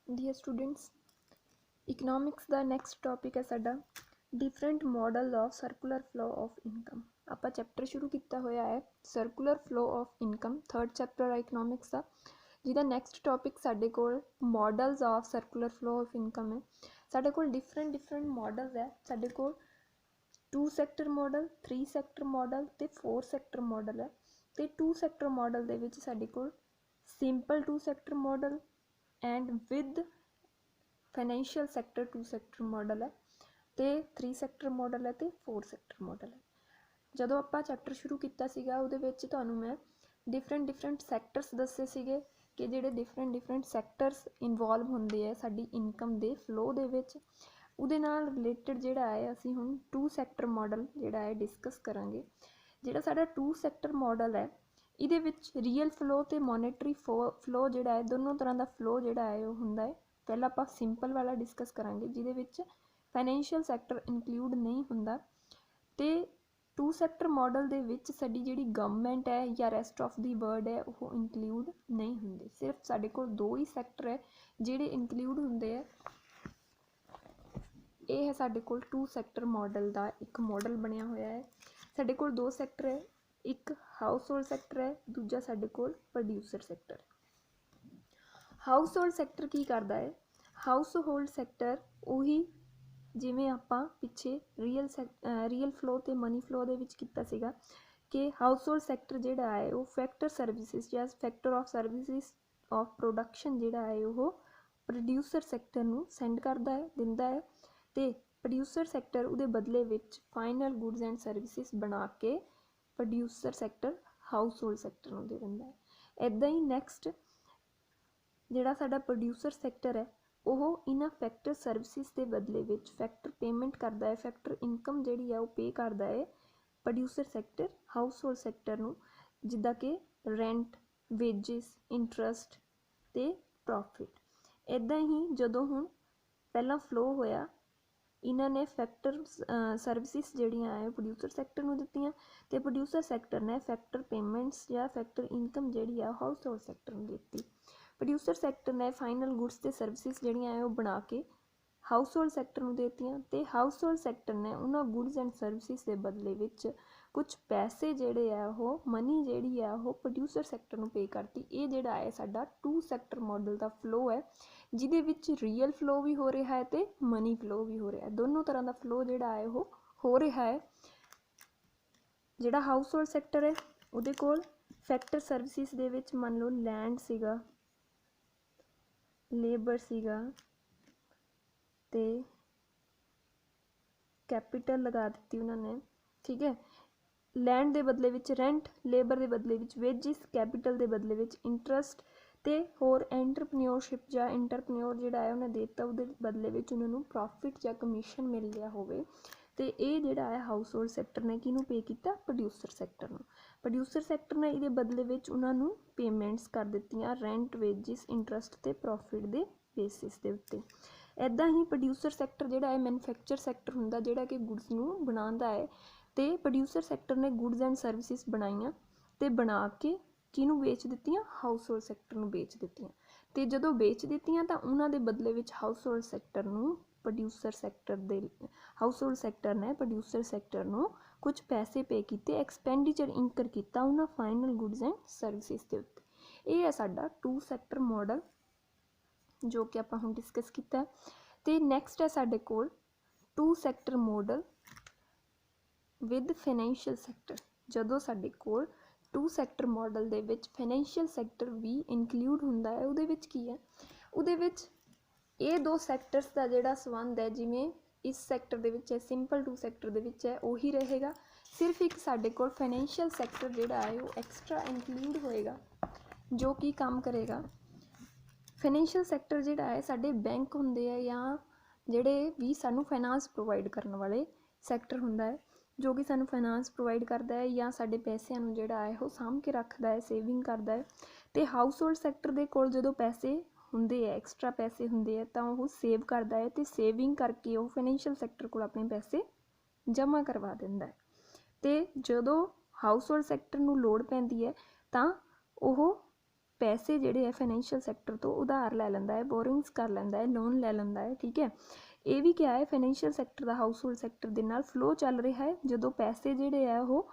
Dear students, economics ਦਾ next topic ਹੈ ਸਾਡਾ different model of circular flow of income. ਆਪਾਂ chapter ਸ਼ੁਰੂ ਕੀਤਾ ਹੋਇਆ ਹੈ circular flow of income, third chapter ਹੈ ਇਕਨੋਮਿਕਸ ਦਾ, ਜਿਹਦਾ ਨੈਕਸਟ ਟੌਪਿਕ ਸਾਡੇ ਕੋਲ models of circular flow of income ਹੈ। ਸਾਡੇ ਕੋਲ ਡਿਫਰੈਂਟ ਮੋਡਲਸ ਹੈ। ਸਾਡੇ ਕੋਲ 2 ਸੈਕਟਰ ਮੋਡਲ, 3 ਸੈਕਟਰ ਮੋਡਲ ਤੇ 4 ਸੈਕਟਰ ਮੋਡਲ ਹੈ। ਤੇ 2 ਸੈਕਟਰ ਮੋਡਲ ਦੇ ਵਿੱਚ ਸਾਡੇ ਕੋਲ simple 2 sector model and with financial sector 2 sector model है तो 3 सैक्टर मॉडल है तो 4 सैक्टर मॉडल है। जदों आपां चैप्टर शुरू किया सीगा उहदे विच तुहानूं मैं डिफरेंट सैक्टर्स दस्से सीगे कि जिहड़े डिफरेंट सैक्टर्स इनवॉल्व हुंदे है साडी इनकम दे फ्लो दे विच। उहदे नाल रिलेटेड जिहड़ा है असीं हुण 2 सैक्टर मॉडल जिहड़ा है डिस्कस करांगे। जिहड़ा साडा 2 सैक्टर मॉडल है इहदे विच रियल फ्लो ते मॉनेटरी फ्लो जिहड़ा है दोनों तरह का फ्लो जिहड़ा है वो हुंदा है। पहला आप सिंपल वाला डिस्कस करांगे जिहदे विच फाइनैशियल सैक्टर इनकलूड नहीं हुंदा ते 2 सैक्टर मॉडल दे विच साडी जिहड़ी गवर्नमेंट है या रेस्ट ऑफ दी वर्ल्ड है वो इनकलूड नहीं हुंदे। सिर्फ साडे कोल 2 ही सैक्टर है जिहड़े इनकलूड हुंदे है। ये है साडे कोल 2 सैक्टर मॉडल दा एक मॉडल बनिया होया है। साडे कोल 2 सैक्टर है, एक हाउस होल्ड सैक्टर है, दूजा साडे कोल प्रोड्यूसर सैक्टर है। हाउस होल्ड सैक्टर की करता है? हाउस होल्ड सैक्टर उही जिमें आपां पिछे रियल फ्लो ते मनी फ्लो दे विच कीता सीगा कि हाउस होल्ड सैक्टर जिहड़ा है वो फैक्टर सर्विसिज या factor of services of production जिहड़ा है वो प्रोड्यूसर सैक्टर नूं सेंड करदा है, दिंदा है ते प्रोड्यूसर सैक्टर उहदे बदले विच फाइनल गुड्स एंड सर्विसिज बना के producer sector house hold sector नूं दे दिंदा है। इदां ही नैक्सट जिहड़ा साडा प्रोड्यूसर सैक्टर है वो इन्हां फैक्टर सर्विसिज के बदले विच फैक्टर पेमेंट करता है, फैक्टर इनकम जिहड़ी है वो पे करता है producer sector house hold sector नूं, जिद्दां कि रेंट, वेजिस, इंटरस्ट ते प्रॉफिट। इदां ही जदों हुण पहला फ्लो होया इन्हां ने फैक्टर सर्विसिज जिहड़ियां है प्रोड्यूसर सैक्टर नूं दित्तियां ते प्रोड्यूसर सैक्टर ने फैक्टर पेमेंट्स या फैक्टर इनकम जिहड़ी है हाउस होल्ड सैक्टर नूं दित्ती। प्रोड्यूसर सैक्टर ने फाइनल गुड्स ते सर्विसिज जिहड़ियां है वो बना के हाउस होल्ड सैक्टर नूं देतियां ते हाउस होल्ड सैक्टर ने उन्हां गुड्स एंड सर्विसिज के बदले विच कुछ पैसे जिहड़े है वो मनी जिहड़ी है वो प्रोड्यूसर सैक्टर नूं पे करती। ये जिहड़ा है साडा 2 सैक्टर मॉडल का फ्लो है जिहदे विच रियल फ्लो भी हो रहा है ते मनी फ्लो भी हो रहा है, दोनों तरह का फ्लो जिहड़ा है वो हो रहा है। जिहड़ा हाउस होल्ड सैक्टर है उहदे कोल फैक्टर सर्विसिज दे विच मान लो लैंड सीगा, लेबर सीगा ते कैपिटल लगा दी उन्होंने, ठीक है। लैंड के बदले विच रेंट, लेबर के बदले विच वेजिस, कैपिटल के बदले विच इंटरस्ट ते होर एंटरप्रेन्योरशिप या इंटरप्रेन्योर जिहड़ा है उन्हें देता उहदे बदले विच उन्होंने प्रॉफिट या कमीशन मिल रहा होवे ते ये जिहड़ा है हाउस होल्ड सैक्टर ने किहनूं पे कीता? प्रोड्यूसर सैक्टर नूं। प्रोड्यूसर सैक्टर ने इहदे बदले विच उन्होंने पेमेंट्स कर दित्तियां रेंट, वेजिस, इंटरस्ट ते प्रॉफिट दे बेसिस दे उत्ते। इदां ही प्रोड्यूसर सैक्टर जिहड़ा है मैन्युफैक्चर सैक्टर हुंदा जिहड़ा कि गुड्स नूं बनांदा है ते प्रोड्यूसर सैक्टर ने गुड्स एंड सर्विसिज बनाईयां ते बना के किहनूं बेच दित्तियां? हाउस होल्ड सैक्टर नूं बेच दित्तियां ते जदों बेच दित्तियां तां उन्हां दे बदले विच हाउस होल्ड सैक्टर नूं प्रोड्यूसर सैक्टर दे हाउस होल्ड सैक्टर ने प्रोड्यूसर सैक्टर नूं कुछ पैसे पे कीते, एक्सपेंडिचर इंकर कीता उन्हां फाइनल गुड्स एंड सर्विसिज दे उत्ते। ये है साडा 2 सैक्टर मॉडल जो कि आपां हुण डिस्कस कीता। ते नैक्सट है साडे कोल 2 sector model with financial sector. जदों साडे कोल 2 सैक्टर मॉडल दे विच फाइनैशियल सैक्टर भी इनकलूड हुंदा है उहदे विच की है? उहदे विच ये 2 सैक्टर्स का जिहड़ा संबंध है जिवें इस सैक्टर दे विच है सिंपल 2 सैक्टर दे विच है उही रहेगा, सिर्फ एक साडे कोल फाइनैशियल सैक्टर जिहड़ा है वो एक्सट्रा इनकलूड होएगा जो कि काम करेगा। फाइनैशियल सैक्टर जिहड़ा है साडे बैंक हुंदे है या जिहड़े भी सानू फाइनांस प्रोवाइड करने वाले सैक्टर हुंदा है जो कि सानू फाइनांस प्रोवाइड करता है या साडे पैसिਆਂ ਨੂੰ ਜਿਹੜਾ है वो ਸਾਂਭ के रखता है, सेविंग करता है। तो हाउस होल्ड सैक्टर के कोल जो पैसे हुंदे है एक्सट्रा पैसे हुंदे है तो वो सेव करता है तो सेविंग करके वो फाइनैशियल सैक्टर को अपने पैसे जमा करवा दिंदा है। तो जो हाउस होल्ड सैक्टर नूं लोड़ पैंदी है तो वो ਪੈਸੇ ਜਿਹੜੇ ਹੈ ਫਾਈਨੈਂਸ਼ੀਅਲ ਸੈਕਟਰ ਤੋਂ ਉਧਾਰ ਲੈ ਲੈਂਦਾ ਹੈ, ਬੋਰਿੰਗਸ ਕਰ ਲੈਂਦਾ ਹੈ, ਲੋਨ ਲੈ ਲੈਂਦਾ ਹੈ। ਠੀਕ ਹੈ, ਇਹ ਵੀ ਕਿਹਾ ਹੈ ਫਾਈਨੈਂਸ਼ੀਅਲ ਸੈਕਟਰ ਦਾ ਹਾਊਸਹੋਲਡ ਸੈਕਟਰ ਦੇ ਨਾਲ ਫਲੋ ਚੱਲ ਰਿਹਾ ਹੈ। ਜਦੋਂ ਪੈਸੇ ਜਿਹੜੇ ਆ ਉਹ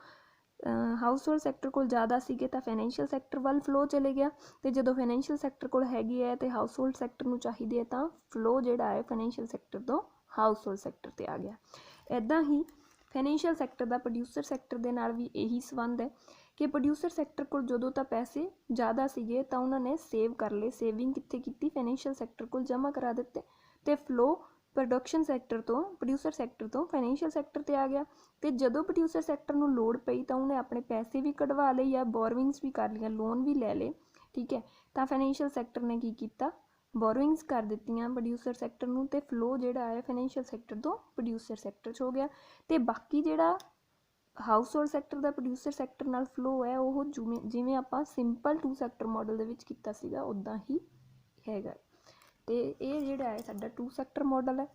ਹਾਊਸਹੋਲਡ ਸੈਕਟਰ ਕੋਲ ਜ਼ਿਆਦਾ ਸੀਗੇ ਤਾਂ ਫਾਈਨੈਂਸ਼ੀਅਲ ਸੈਕਟਰ ਵੱਲ ਫਲੋ ਚਲੇ ਗਿਆ, ਅਤੇ ਜਦੋਂ ਫਾਈਨੈਂਸ਼ੀਅਲ ਸੈਕਟਰ ਕੋਲ ਹੈਗੀ ਹੈ ਅਤੇ ਹਾਊਸਹੋਲਡ ਸੈਕਟਰ ਨੂੰ ਚਾਹੀਦੀ ਹੈ ਤਾਂ ਫਲੋ ਜਿਹੜਾ ਹੈ ਫਾਈਨੈਂਸ਼ੀਅਲ ਸੈਕਟਰ ਤੋਂ ਹਾਊਸਹੋਲਡ ਸੈਕਟਰ 'ਤੇ ਆ ਗਿਆ। ਇੱਦਾਂ ਹੀ ਫਾਈਨੈਂਸ਼ੀਅਲ ਸੈਕਟਰ ਦਾ ਪ੍ਰੋਡਿਊਸਰ ਸੈਕਟਰ ਦੇ ਨਾਲ ਵੀ ਇਹੀ ਸੰਬੰਧ ਹੈ ਕਿ ਪ੍ਰੋਡਿਊਸਰ ਸੈਕਟਰ ਕੋਲ ਜਦੋਂ ਤਾਂ ਪੈਸੇ ਜ਼ਿਆਦਾ ਸੀਗੇ ਤਾਂ ਉਹਨਾਂ ਨੇ ਸੇਵ ਕਰ ਲਏ, ਸੇਵਿੰਗ ਕਿੱਥੇ ਕੀਤੀ, ਫਾਈਨੈਂਸ਼ੀਅਲ ਸੈਕਟਰ ਕੋਲ ਜਮ੍ਹਾਂ ਕਰਾ ਦਿੱਤੇ, ਅਤੇ ਫਲੋ ਪ੍ਰੋਡਕਸ਼ਨ ਸੈਕਟਰ ਤੋਂ ਪ੍ਰੋਡਿਊਸਰ ਸੈਕਟਰ ਤੋਂ ਫਾਈਨੈਂਸ਼ੀਅਲ ਸੈਕਟਰ 'ਤੇ ਆ ਗਿਆ। ਅਤੇ ਜਦੋਂ ਪ੍ਰੋਡਿਊਸਰ ਸੈਕਟਰ ਨੂੰ ਲੋੜ ਪਈ ਤਾਂ ਉਹਨੇ ਆਪਣੇ ਪੈਸੇ ਵੀ ਕਢਵਾ ਲਏ ਜਾਂ ਬੋਰੋਇੰਗਸ ਵੀ ਕਰ ਲਈਆਂ, ਲੋਨ ਵੀ ਲੈ ਲਏ। ਠੀਕ ਹੈ, ਤਾਂ ਫਾਈਨੈਂਸ਼ੀਅਲ ਸੈਕਟਰ ਨੇ ਕੀ ਕੀਤਾ, ਬੋਰੋਇੰਗਸ ਕਰ ਦਿੱਤੀਆਂ ਪ੍ਰੋਡਿਊਸਰ ਸੈਕਟਰ ਨੂੰ, ਅਤੇ ਫਲੋ ਜਿਹੜਾ ਹੈ ਫਾਈਨੈਂਸ਼ੀਅਲ ਸੈਕਟਰ ਤੋਂ ਪ੍ਰੋਡਿਊਸਰ ਸੈਕਟਰ 'ਚ ਹੋ ਗਿਆ। ਅਤੇ ਬਾਕੀ ਜਿਹੜਾ ਹਾਊਸਹੋਲਡ ਸੈਕਟਰ ਦਾ ਪ੍ਰੋਡਿਊਸਰ ਸੈਕਟਰ ਨਾਲ ਫਲੋ ਹੈ ਉਹ ਜਿਵੇਂ ਆਪਾਂ ਸਿੰਪਲ 2 ਸੈਕਟਰ ਮਾਡਲ ਦੇ ਵਿੱਚ ਕੀਤਾ ਸੀਗਾ ਉੱਦਾਂ ਹੀ ਹੈਗਾ। ਅਤੇ ਇਹ ਜਿਹੜਾ ਹੈ ਸਾਡਾ 2 ਸੈਕਟਰ ਮਾਡਲ ਹੈ,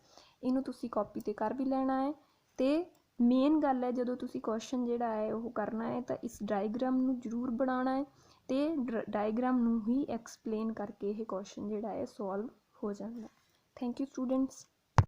ਇਹਨੂੰ ਤੁਸੀਂ ਕਾਪੀ 'ਤੇ ਕਰ ਵੀ ਲੈਣਾ ਹੈ। ਅਤੇ ਮੇਨ ਗੱਲ ਹੈ ਜਦੋਂ ਤੁਸੀਂ ਕੁਐਸਚਨ ਜਿਹੜਾ ਹੈ ਉਹ ਕਰਨਾ ਹੈ ਤਾਂ ਇਸ ਡਾਇਗਰਾਮ ਨੂੰ ਜ਼ਰੂਰ ਬਣਾਉਣਾ ਹੈ, ਅਤੇ ਡਾਇਗਰਾਮ ਨੂੰ ਹੀ ਐਕਸਪਲੇਨ ਕਰਕੇ ਇਹ ਕੁਐਸਚਨ ਜਿਹੜਾ ਹੈ ਸੋਲਵ ਹੋ ਜਾਂਦਾ ਹੈ। Thank you students.